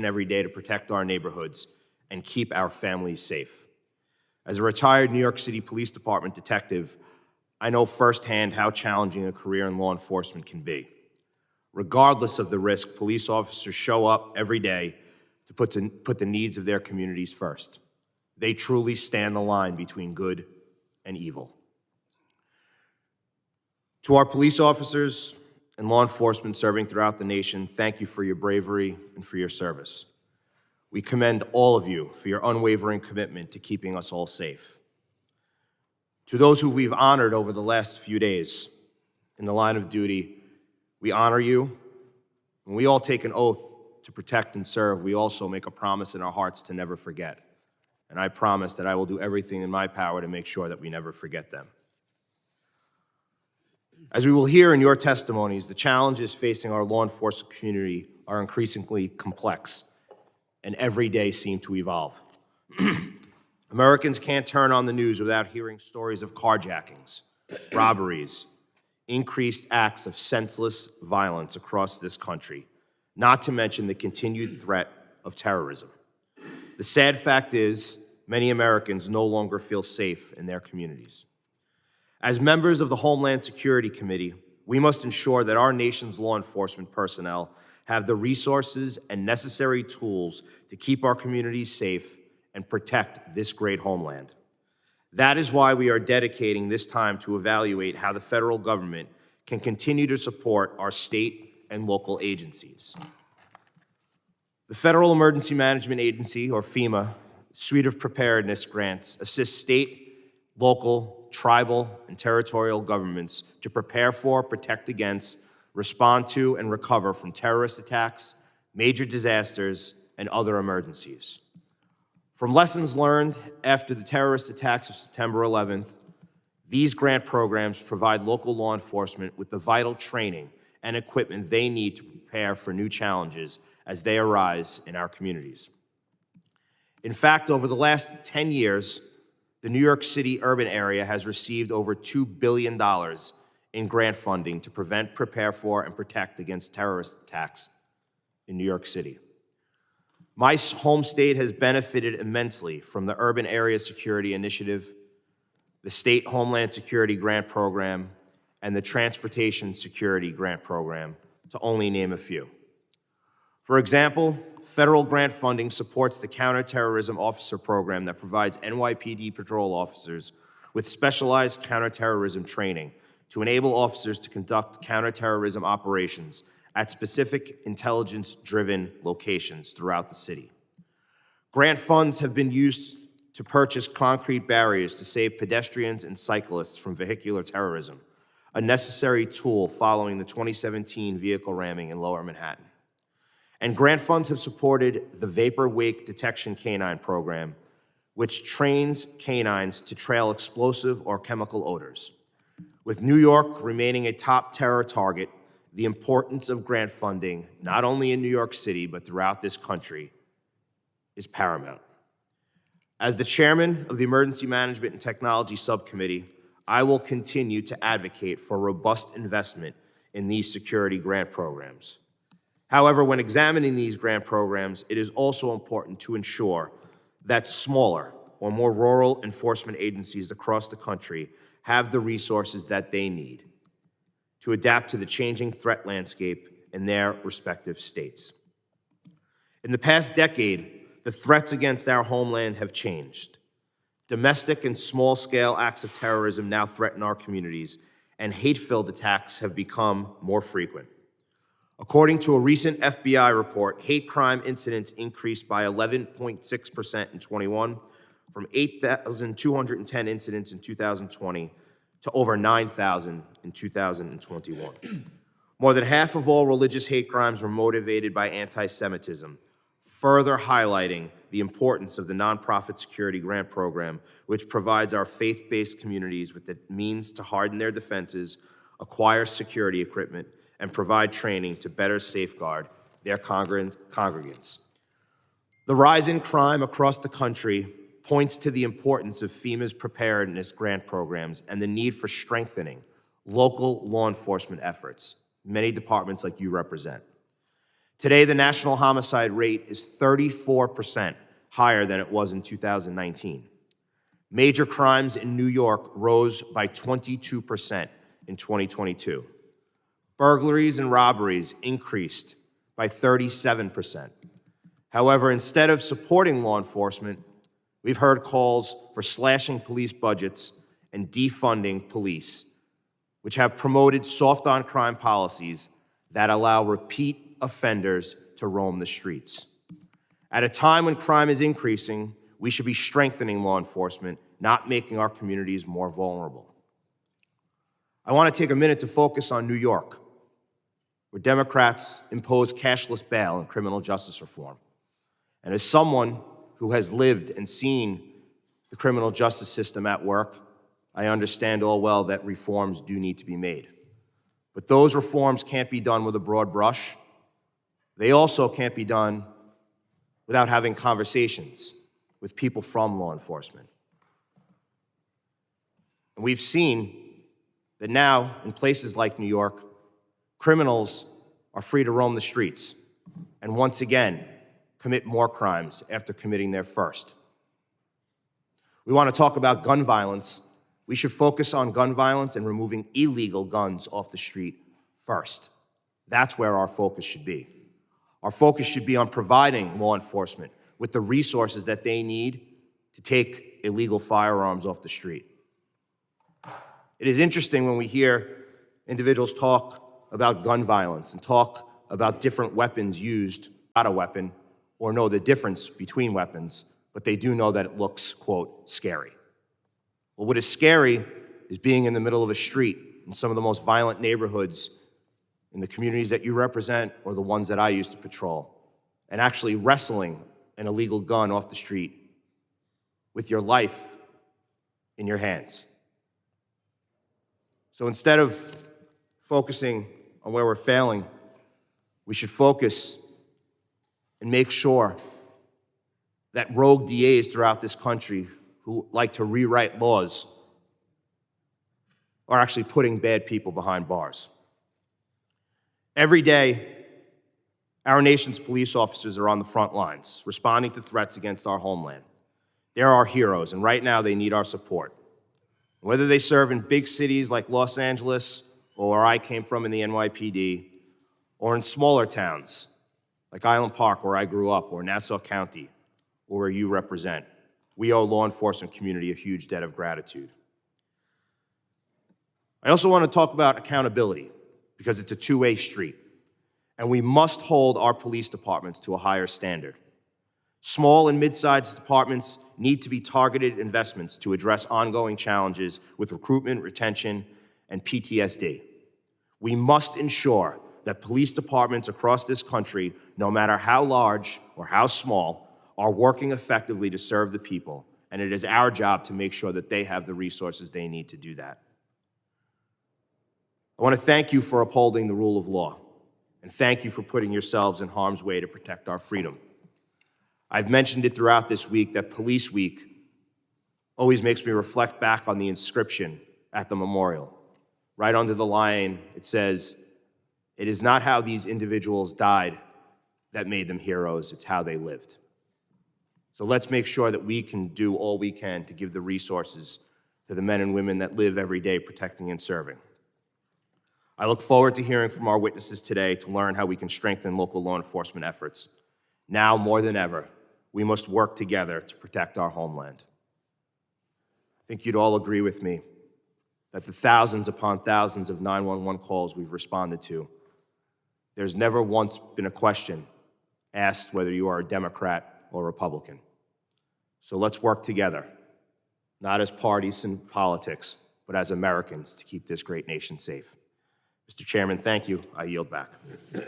every day to protect our neighborhoods and keep our families safe. As a retired New York City Police Department detective, I know firsthand how challenging a career in law enforcement can be. Regardless of the risk, police officers show up every day to put the needs of their communities first. They truly stand the line between good and evil. To our police officers and law enforcement serving throughout the nation, thank you for your bravery and for your service. We commend all of you for your unwavering commitment to keeping us all safe. To those who we've honored over the last few days in the line of duty, we honor you. When we all take an oath to protect and serve, we also make a promise in our hearts to never forget. And I promise that I will do everything in my power to make sure that we never forget them. As we will hear in your testimonies, the challenges facing our law enforcement community are increasingly complex and every day seem to evolve. Americans can't turn on the news without hearing stories of carjackings, robberies, increased acts of senseless violence across this country, not to mention the continued threat of terrorism. The sad fact is, many Americans no longer feel safe in their communities. As members of the Homeland Security Committee, we must ensure that our nation's law enforcement personnel have the resources and necessary tools to keep our communities safe and protect this great homeland. That is why we are dedicating this time to evaluate how the federal government can continue to support our state and local agencies. The Federal Emergency Management Agency, or FEMA, suite of preparedness grants assists state, local, tribal, and territorial governments to prepare for, protect against, respond to, and recover from terrorist attacks, major disasters, and other emergencies. From lessons learned after the terrorist attacks of September 11th, these grant programs provide local law enforcement with the vital training and equipment they need to prepare for new challenges as they arise in our communities. In fact, over the last 10 years, the New York City urban area has received over $2 billion in grant funding to prevent, prepare for, and protect against terrorist attacks in New York City. My home state has benefited immensely from the Urban Area Security Initiative, the State Homeland Security Grant Program, and the Transportation Security Grant Program, to only name a few. For example, federal grant funding supports the Counterterrorism Officer Program that provides NYPD patrol officers with specialized counterterrorism training to enable officers to conduct counterterrorism operations at specific intelligence-driven locations throughout the city. Grant funds have been used to purchase concrete barriers to save pedestrians and cyclists from vehicular terrorism, a necessary tool following the 2017 vehicle ramming in Lower Manhattan. And grant funds have supported the Vapor Wake Detection Canine Program, which trains canines to trail explosive or chemical odors. With New York remaining a top terror target, the importance of grant funding, not only in New York City, but throughout this country, is paramount. As the chairman of the Emergency Management and Technology Subcommittee, I will continue to advocate for robust investment in these security grant programs. However, when examining these grant programs, it is also important to ensure that smaller or more rural enforcement agencies across the country have the resources that they need to adapt to the changing threat landscape in their respective states. In the past decade, the threats against our homeland have changed. Domestic and small-scale acts of terrorism now threaten our communities, and hate-filled attacks have become more frequent. According to a recent FBI report, hate crime incidents increased by 11.6% in 21, from 8,210 incidents in 2020 to over 9,000 in 2021. More than half of all religious hate crimes were motivated by anti-Semitism, further highlighting the importance of the Nonprofit Security Grant Program, which provides our faith-based communities with the means to harden their defenses, acquire security equipment, and provide training to better safeguard their congregants. The rise in crime across the country points to the importance of FEMA's preparedness grant programs and the need for strengthening local law enforcement efforts, many departments like you represent. Today, the national homicide rate is 34% higher than it was in 2019. Major crimes in New York rose by 22% in 2022. Burglaries and robberies increased by 37%. However, instead of supporting law enforcement, we've heard calls for slashing police budgets and defunding police, which have promoted soft-on-crime policies that allow repeat offenders to roam the streets. At a time when crime is increasing, we should be strengthening law enforcement, not making our communities more vulnerable. I want to take a minute to focus on New York, where Democrats impose cashless bail and criminal justice reform. And as someone who has lived and seen the criminal justice system at work, I understand all well that reforms do need to be made. But those reforms can't be done with a broad brush. They also can't be done without having conversations with people from law enforcement. And we've seen that now, in places like New York, criminals are free to roam the streets and once again commit more crimes after committing their first. We want to talk about gun violence. We should focus on gun violence and removing illegal guns off the street first. That's where our focus should be. Our focus should be on providing law enforcement with the resources that they need to take illegal firearms off the street. It is interesting when we hear individuals talk about gun violence and talk about different weapons used, not a weapon, or know the difference between weapons, but they do know that it looks, quote, scary. Well, what is scary is being in the middle of a street in some of the most violent neighborhoods in the communities that you represent or the ones that I used to patrol, and actually wrestling an illegal gun off the street with your life in your hands. So instead of focusing on where we're failing, we should focus and make sure that rogue DAs throughout this country who like to rewrite laws are actually putting bad people behind bars. Every day, our nation's police officers are on the front lines, responding to threats against our homeland. They're our heroes, and right now they need our support. Whether they serve in big cities like Los Angeles, or where I came from in the NYPD, or in smaller towns like Island Park, where I grew up, or Nassau County, or where you represent, we owe law enforcement community a huge debt of gratitude. I also want to talk about accountability, because it's a two-way street, and we must hold our police departments to a higher standard. Small and mid-sized departments need to be targeted investments to address ongoing challenges with recruitment, retention, and PTSD. We must ensure that police departments across this country, no matter how large or how small, are working effectively to serve the people, and it is our job to make sure that they have the resources they need to do that. I want to thank you for upholding the rule of law, and thank you for putting yourselves in harm's way to protect our freedom. I've mentioned it throughout this week that Police Week always makes me reflect back on the inscription at the memorial. Right under the line, it says, "It is not how these individuals died that made them heroes, it's how they lived." So let's make sure that we can do all we can to give the resources to the men and women that live every day protecting and serving. I look forward to hearing from our witnesses today to learn how we can strengthen local law enforcement efforts. Now more than ever, we must work together to protect our homeland. I think you'd all agree with me that the thousands upon thousands of 911 calls we've responded to, there's never once been a question asked whether you are a Democrat or Republican. So let's work together, not as parties and politics, but as Americans to keep this great nation safe. Mr. Chairman, thank you. I yield back.